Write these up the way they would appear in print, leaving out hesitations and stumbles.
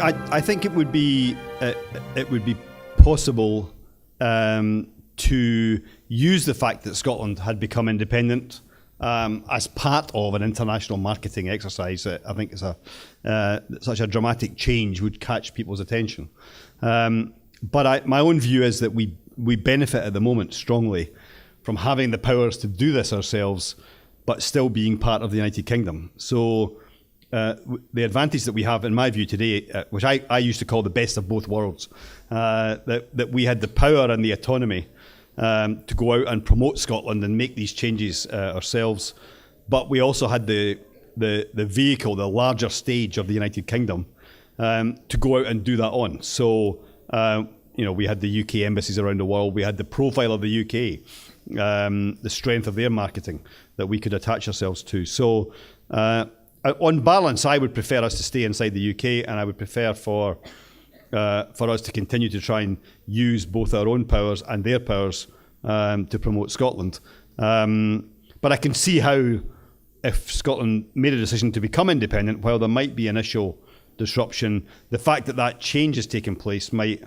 I think it would be possible to use the fact that Scotland had become independent as part of an international marketing exercise. I think it's such a dramatic change would catch people's attention. But my own view is that we benefit at the moment strongly from having the powers to do this ourselves, but still being part of the United Kingdom. So the advantage that we have, in my view today, which I used to call the best of both worlds, that we had the power and the autonomy to go out and promote Scotland and make these changes ourselves, but we also had the vehicle, the larger stage of the United Kingdom, to go out and do that on. So we had the UK embassies around the world, we had the profile of the UK, the strength of their marketing that we could attach ourselves to. So on balance, I would prefer us to stay inside the UK, and I would prefer for us to continue to try and use both our own powers and their powers to promote Scotland. But I can see how, if Scotland made a decision to become independent, while there might be initial disruption, the fact that change is taking place might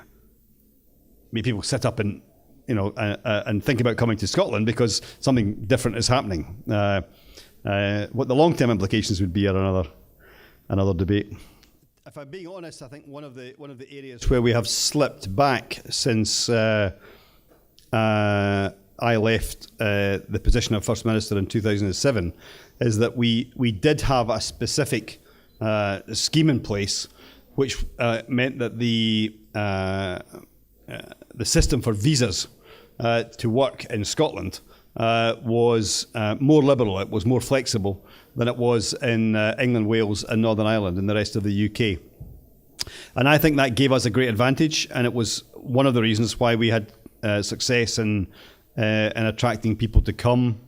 make people sit up and and think about coming to Scotland because something different is happening. What the long-term implications would be are another debate. If I'm being honest, I think one of the areas where we have slipped back since I left the position of First Minister in 2007 is that we did have a specific scheme in place, which meant that the system for visas to work in Scotland was more liberal, it was more flexible than it was in England, Wales and Northern Ireland and the rest of the UK. And I think that gave us a great advantage, and it was one of the reasons why we had success in attracting people to come.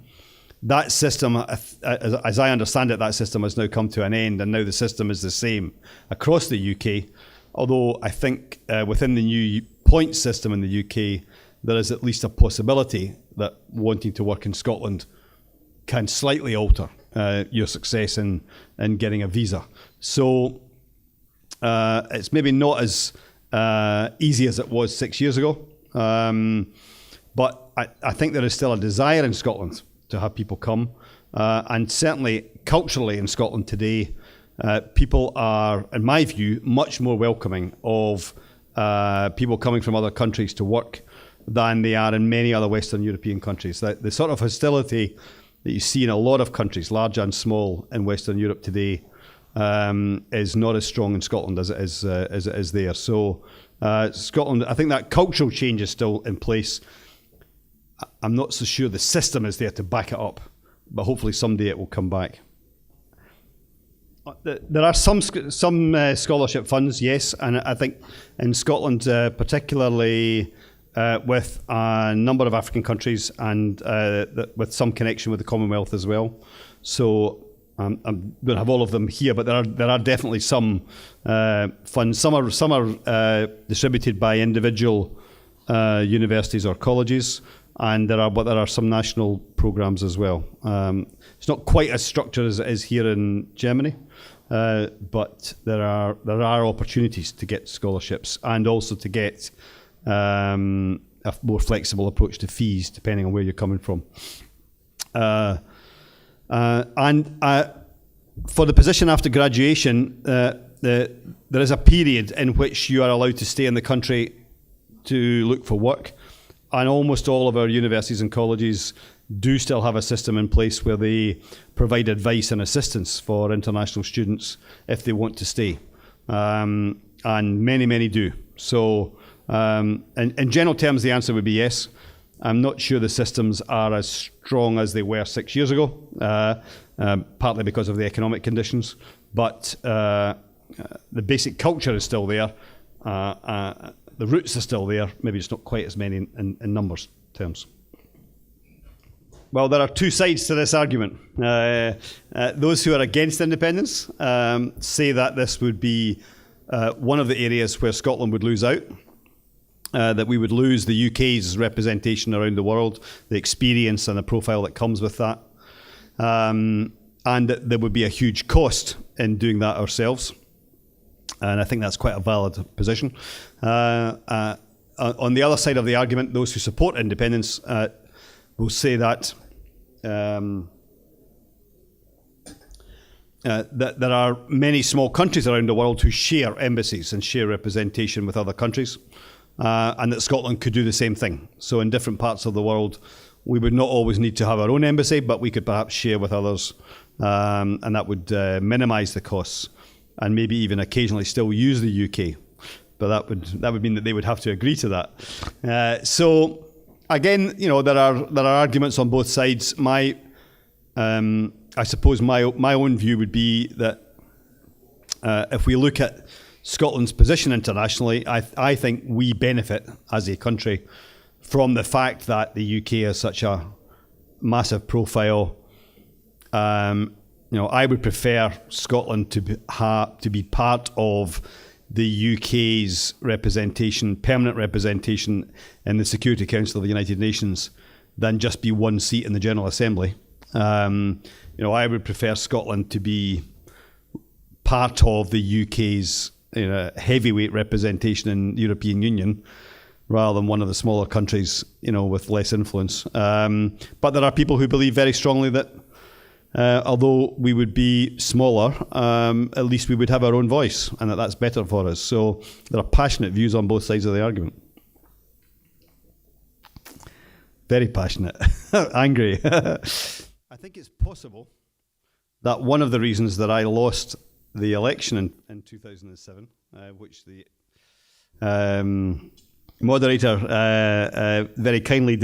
That system, as I understand it, that system has now come to an end, and now the system is the same across the UK, although I think within the new points system in the UK, there is at least a possibility that wanting to work in Scotland can slightly alter your success in getting a visa. So it's maybe not as easy as it was 6 years ago, but I think there is still a desire in Scotland to have people come, and certainly culturally in Scotland today, people are, in my view, much more welcoming of people coming from other countries to work than they are in many other Western European countries. The sort of hostility that you see in a lot of countries, large and small, in Western Europe today, is not as strong in Scotland as it is there. So Scotland, I think that cultural change is still in place. I'm not so sure the system is there to back it up, but hopefully someday it will come back. There are some scholarship funds, yes, and I think in Scotland, particularly with a number of African countries and with some connection with the Commonwealth as well. So I don't have all of them here, but there are definitely some funds. Some are distributed by individual universities or colleges, and there are some national programs as well. It's not quite as structured as it is here in Germany, but there are opportunities to get scholarships and also to get a more flexible approach to fees depending on where you're coming from. And for the position after graduation, there is a period in which you are allowed to stay in the country to look for work, and almost all of our universities and colleges do still have a system in place where they provide advice and assistance for international students if they want to stay, and many do. So in general terms, the answer would be yes. I'm not sure the systems are as strong as they were 6 years ago, partly because of the economic conditions, but the basic culture is still there. The roots are still there. Maybe it's not quite as many in numbers terms. Well, there are two sides to this argument. Those who are against independence say that this would be one of the areas where Scotland would lose out. That we would lose the UK's representation around the world, the experience and the profile that comes with that, and that there would be a huge cost in doing that ourselves. And I think that's quite a valid position. On the other side of the argument, those who support independence will say that that there are many small countries around the world who share embassies and share representation with other countries, and that Scotland could do the same thing. So in different parts of the world, we would not always need to have our own embassy, but we could perhaps share with others, and that would minimise the costs, and maybe even occasionally still use the UK. But that would mean that they would have to agree to that. So again, there are arguments on both sides. I suppose my own view would be that if we look at Scotland's position internationally, I think we benefit as a country from the fact that the UK has such a massive profile. I would prefer Scotland to be part of the UK's representation, permanent representation in the Security Council of the United Nations, than just be one seat in the General Assembly. I would prefer Scotland to be part of the UK's heavyweight representation in the European Union, rather than one of the smaller countries, with less influence. But there are people who believe very strongly that although we would be smaller, at least we would have our own voice, and that's better for us. So there are passionate views on both sides of the argument. Very passionate, angry. I think it's possible that one of the reasons that I lost the election in 2007, which the moderator very kindly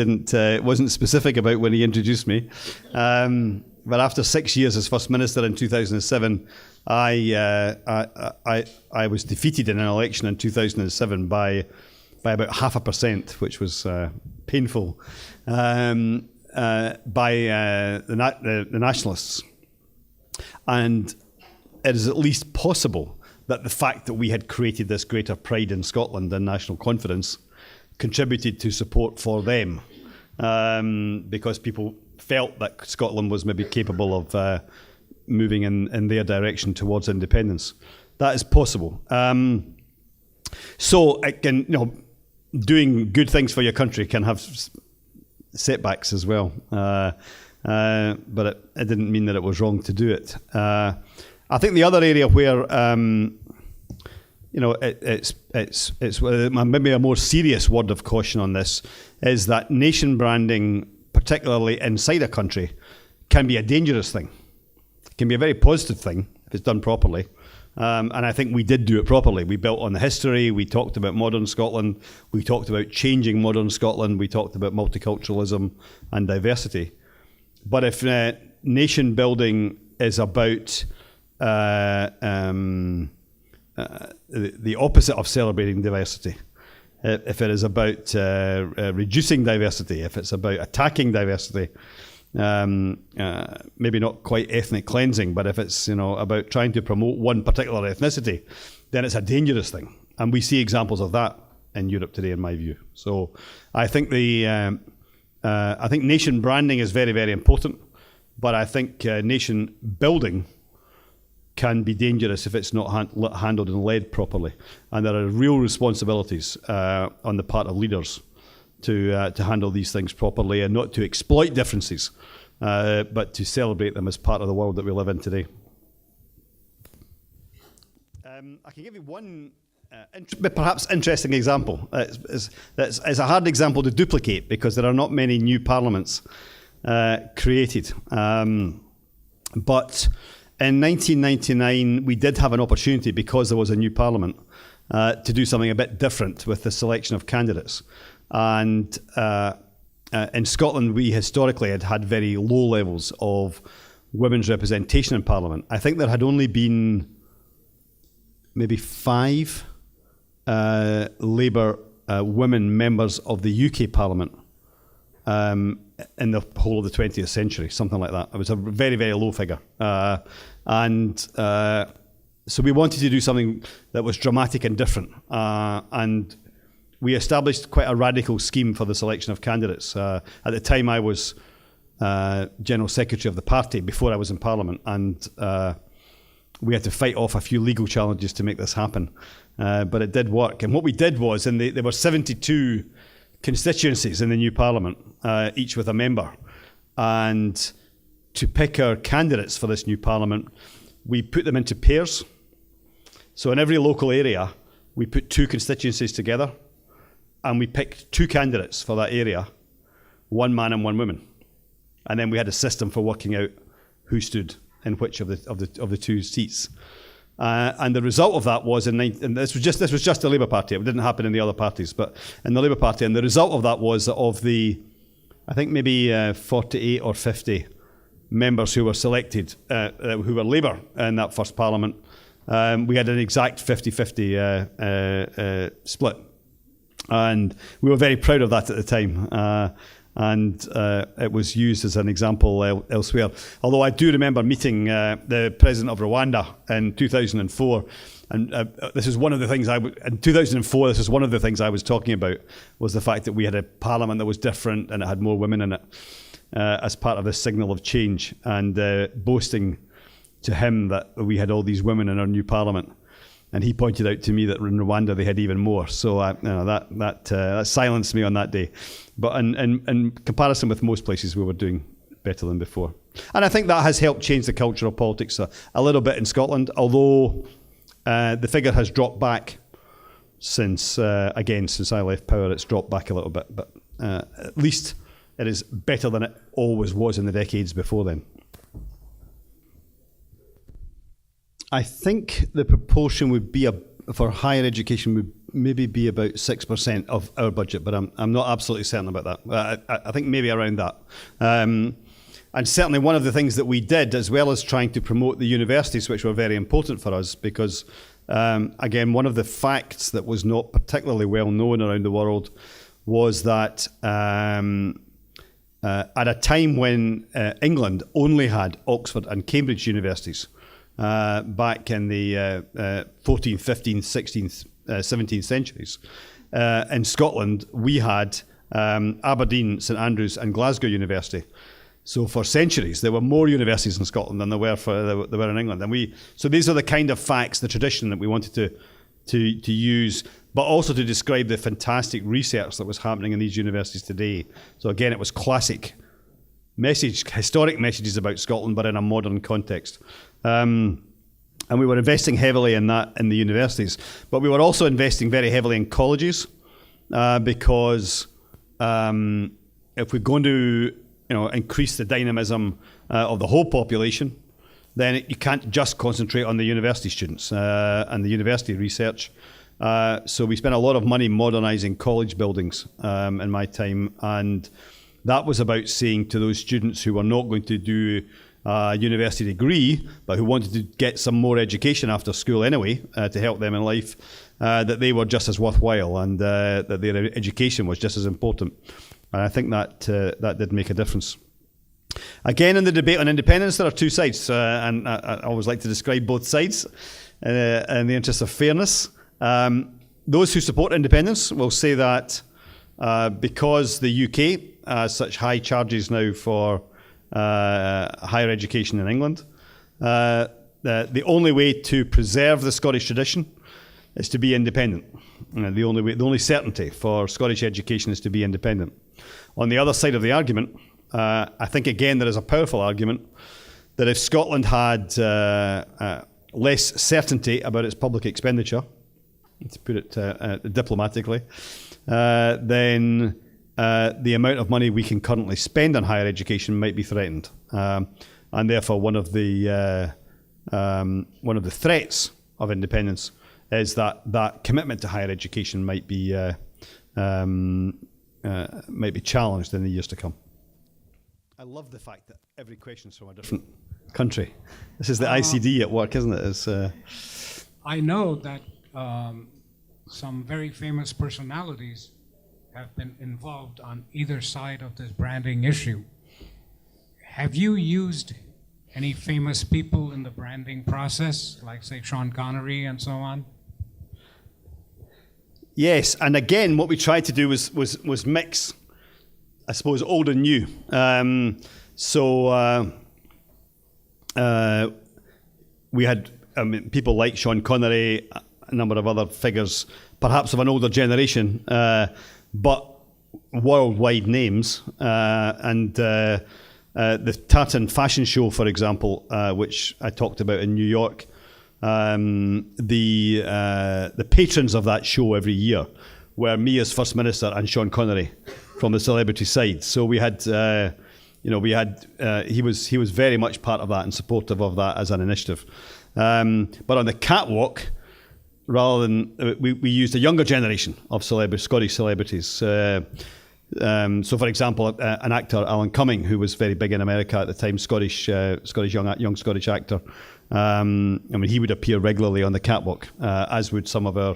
wasn't specific about when he introduced me, but after 6 years as First Minister in 2007, I was defeated in an election in 2007 by about 0.5%, which was painful, by the Nationalists. And it is at least possible that the fact that we had created this greater pride in Scotland and national confidence contributed to support for them, because people felt that Scotland was maybe capable of moving in their direction towards independence. That is possible. So it can, doing good things for your country can have setbacks as well, but it didn't mean that it was wrong to do it. I think the other area where it's maybe a more serious word of caution on this is that nation branding, particularly inside a country, can be a dangerous thing. It can be a very positive thing if it's done properly. And I think we did do it properly. We built on the history. We talked about modern Scotland. We talked about changing modern Scotland. We talked about multiculturalism and diversity. But if nation building is about the opposite of celebrating diversity, if it is about reducing diversity, if it's about attacking diversity, maybe not quite ethnic cleansing, but if it's about trying to promote one particular ethnicity, then it's a dangerous thing, and we see examples of that in Europe today, in my view. So I think I think nation branding is very, very important, but I think nation building can be dangerous if it's not handled and led properly, and there are real responsibilities on the part of leaders to handle these things properly and not to exploit differences, but to celebrate them as part of the world that we live in today. I can give you one perhaps interesting example. It's a hard example to duplicate because there are not many new parliaments created. But in 1999, we did have an opportunity, because there was a new parliament, to do something a bit different with the selection of candidates. And in Scotland, we historically had very low levels of women's representation in Parliament. I think there had only been maybe 5 Labour women members of the UK Parliament in the whole of the 20th century, something like that. It was a very, very low figure. So we wanted to do something that was dramatic and different. And we established quite a radical scheme for the selection of candidates. At the time, I was General Secretary of the party before I was in Parliament, and we had to fight off a few legal challenges to make this happen. But it did work. And what we did was, there were 72 constituencies in the new parliament, each with a member. And to pick our candidates for this new parliament, we put them into pairs. So in every local area, we put 2 constituencies together, and we picked 2 candidates for that area, 1 man and 1 woman. And then we had a system for working out who stood in which of the 2 seats. And the result of that was, and this was just the Labour Party. It didn't happen in the other parties, but in the Labour Party. And the result of that was that of the, I think maybe 48 or 50 members who were selected, who were Labour in that first Parliament, we had an exact 50-50 split. And we were very proud of that at the time. And it was used as an example elsewhere. Although I do remember meeting the president of Rwanda in 2004, and this is one of the things in 2004, this is one of the things I was talking about, was the fact that we had a parliament that was different and it had more women in it as part of this signal of change, and boasting to him that we had all these women in our new parliament. And he pointed out to me that in Rwanda they had even more. So that silenced me on that day. But in comparison with most places, we were doing better than before. And I think that has helped change the culture of politics a little bit in Scotland, although the figure has dropped back since I left power. It's dropped back a little bit. But at least it is better than it always was in the decades before then. I think the proportion would be for higher education would maybe be about 6% of our budget, but I'm not absolutely certain about that. I think maybe around that. And certainly one of the things that we did, as well as trying to promote the universities, which were very important for us, because again, one of the facts that was not particularly well known around the world was that at a time when England only had Oxford and Cambridge universities, back in the 14th, 15th, 16th, 17th centuries. In Scotland, we had Aberdeen, St Andrews and Glasgow University. So for centuries, there were more universities in Scotland than there were in England. And so these are the kind of facts, the tradition that we wanted to use, but also to describe the fantastic research that was happening in these universities today. So again, it was classic historic messages about Scotland, but in a modern context. And we were investing heavily in that in the universities, but we were also investing very heavily in colleges, because if we're going to increase the dynamism of the whole population, then you can't just concentrate on the university students and the university research. So we spent a lot of money modernising college buildings in my time, and that was about saying to those students who were not going to do a university degree, but who wanted to get some more education after school anyway, to help them in life, that they were just as worthwhile, and that their education was just as important. And I think that did make a difference. Again, in the debate on independence, there are 2 sides, and I always like to describe both sides in the interest of fairness. Those who support independence will say that because the UK has such high charges now for higher education in England, the only way to preserve the Scottish tradition is to be independent. The only certainty for Scottish education is to be independent. On the other side of the argument, I think again there is a powerful argument that if Scotland had less certainty about its public expenditure, to put it diplomatically, then the amount of money we can currently spend on higher education might be threatened, and therefore one of the threats of independence is that commitment to higher education might be challenged in the years to come. I love the fact that every question's from a different country. This is the ICD at work, isn't it? I know that some very famous personalities have been involved on either side of this branding issue. Have you used any famous people in the branding process, like say Sean Connery and so on? Yes, and again, what we tried to do was mix, I suppose, old and new. We had I mean, people like Sean Connery, a number of other figures, perhaps of an older generation, but worldwide names. And the Tartan Fashion Show, for example, which I talked about in New York, the patrons of that show every year were me as First Minister and Sean Connery from the celebrity side. So we had, he was very much part of that and supportive of that as an initiative. But on the catwalk, rather than we used a younger generation of Scottish celebrities. So, for example, an actor, Alan Cumming, who was very big in America at the time, young Scottish actor. I mean, he would appear regularly on the catwalk, as would some of our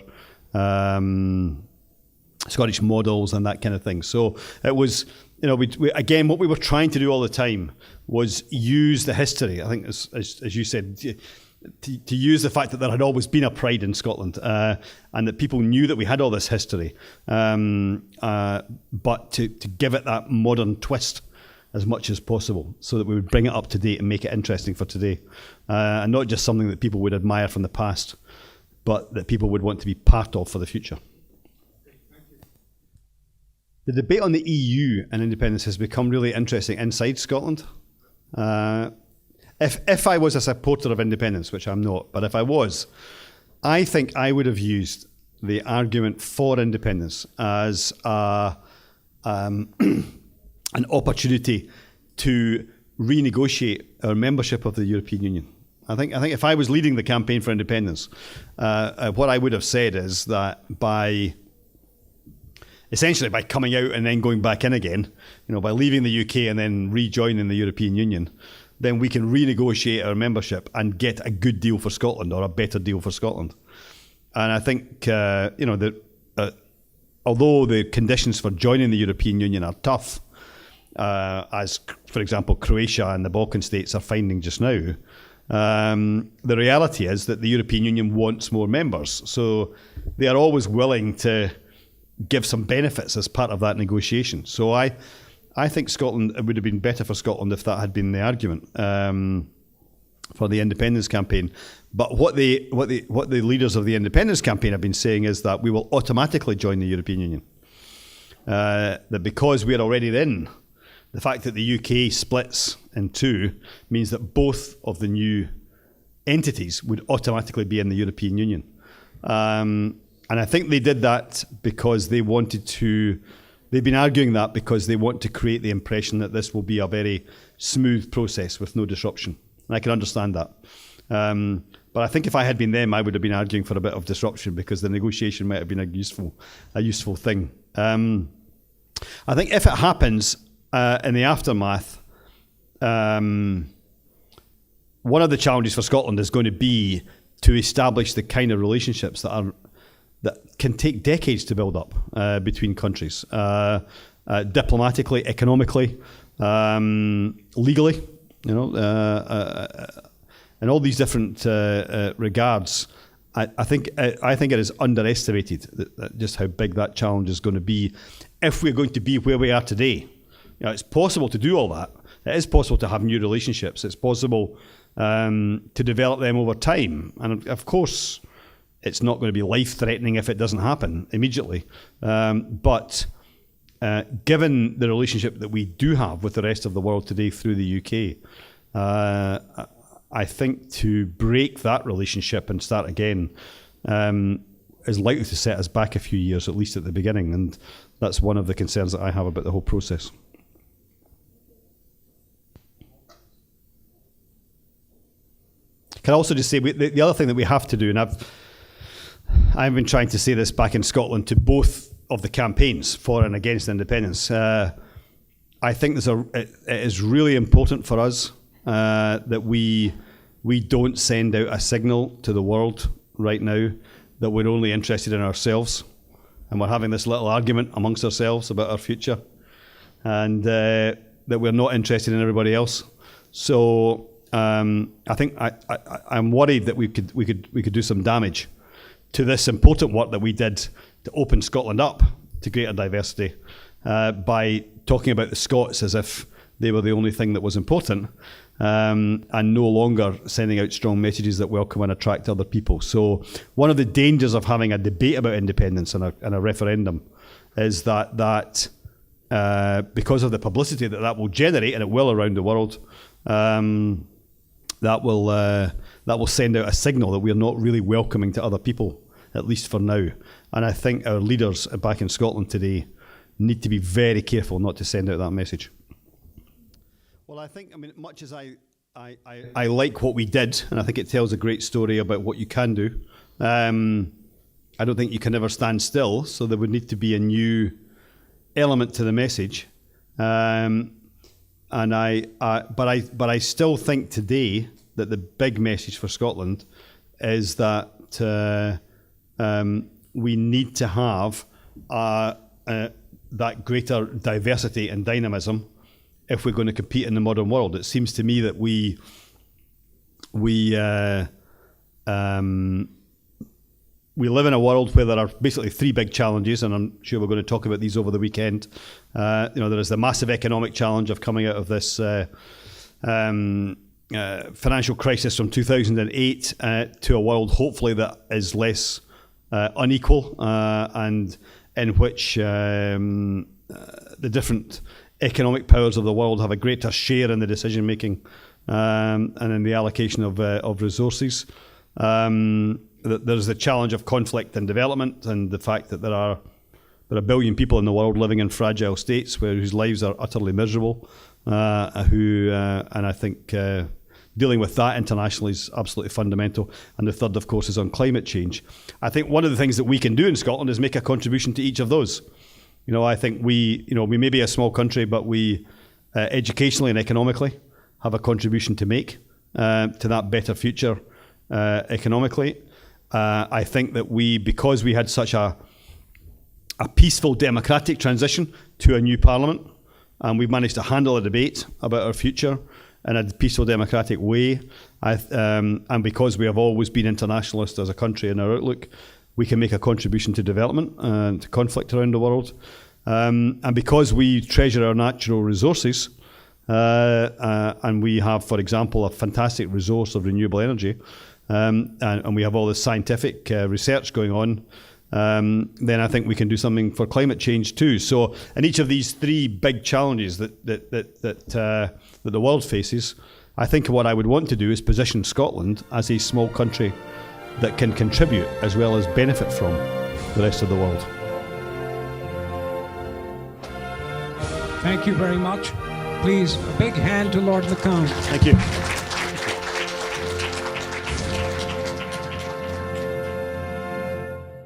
Scottish models and that kind of thing. So it was, again, what we were trying to do all the time was use the history. I think, as you said, to use the fact that there had always been a pride in Scotland, and that people knew that we had all this history, but to give it that modern twist as much as possible, so that we would bring it up to date and make it interesting for today, and not just something that people would admire from the past, but that people would want to be part of for the future. The debate on the EU and independence has become really interesting inside Scotland. If I was a supporter of independence, which I'm not, but if I was, I think I would have used the argument for independence as an opportunity to renegotiate our membership of the European Union. I think if I was leading the campaign for independence, what I would have said is that essentially by coming out and then going back in again, by leaving the UK and then rejoining the European Union, then we can renegotiate our membership and get a good deal for Scotland, or a better deal for Scotland. And I think, although the conditions for joining the European Union are tough, as, for example, Croatia and the Balkan states are finding just now, the reality is that the European Union wants more members. So they are always willing to give some benefits as part of that negotiation. So I think Scotland, it would have been better for Scotland if that had been the argument for the independence campaign. But what the leaders of the independence campaign have been saying is that we will automatically join the European Union. That because we are already in, the fact that the UK splits in two means that both of the new entities would automatically be in the European Union. And I think they did that because they wanted to. They've been arguing that because they want to create the impression that this will be a very smooth process with no disruption. And I can understand that. But I think if I had been them, I would have been arguing for a bit of disruption, because the negotiation might have been a useful thing. I think if it happens in the aftermath, one of the challenges for Scotland is going to be to establish the kind of relationships that can take decades to build up between countries, diplomatically, economically, legally, in all these different regards. I think it is underestimated just how big that challenge is going to be if we're going to be where we are today. It's possible to do all that. It is possible to have new relationships. It's possible to develop them over time, and of course, it's not going to be life-threatening if it doesn't happen immediately. But given the relationship that we do have with the rest of the world today through the UK, I think to break that relationship and start again is likely to set us back a few years, at least at the beginning. And that's one of the concerns that I have about the whole process. Can I also just say, the other thing that we have to do, and I've been trying to say this back in Scotland to both of the campaigns for and against independence. I think it is really important for us that we don't send out a signal to the world right now that we're only interested in ourselves, and we're having this little argument amongst ourselves about our future, and that we're not interested in everybody else. So I think I'm worried that we could do some damage to this important work that we did to open Scotland up to greater diversity by talking about the Scots as if they were the only thing that was important, and no longer sending out strong messages that welcome and attract other people. So one of the dangers of having a debate about independence and a referendum is that because of the publicity that will generate, and it will around the world, that will send out a signal that we are not really welcoming to other people, at least for now. And I think our leaders back in Scotland today need to be very careful not to send out that message. Well, I think, much as I like what we did, and I think it tells a great story about what you can do, I don't think you can ever stand still, so there would need to be a new element to the message. But I still think today that the big message for Scotland is that we need to have that greater diversity and dynamism if we're going to compete in the modern world. It seems to me that we live in a world where there are basically three big challenges, and I'm sure we're going to talk about these over the weekend. There is the massive economic challenge of coming out of this financial crisis from 2008 to a world hopefully that is less unequal, and in which the different economic powers of the world have a greater share in the decision making and in the allocation of resources. There's the challenge of conflict and development, and the fact that there are a billion people in the world living in fragile states whose lives are utterly miserable, and I think dealing with that internationally is absolutely fundamental. And the third, of course, is on climate change. I think one of the things that we can do in Scotland is make a contribution to each of those. I think we may be a small country, but we educationally and economically have a contribution to make to that better future economically. I think that because we had such a peaceful democratic transition to a new parliament, and we've managed to handle a debate about our future in a peaceful democratic way, and because we have always been internationalist as a country in our outlook, we can make a contribution to development and to conflict around the world. And because we treasure our natural resources, and we have, for example, a fantastic resource of renewable energy, and we have all this scientific research going on, then I think we can do something for climate change too. So in each of these three big challenges that the world faces, I think what I would want to do is position Scotland as a small country that can contribute as well as benefit from the rest of the world. Thank you very much. Please, a big hand to Lord McConnell. Thank you.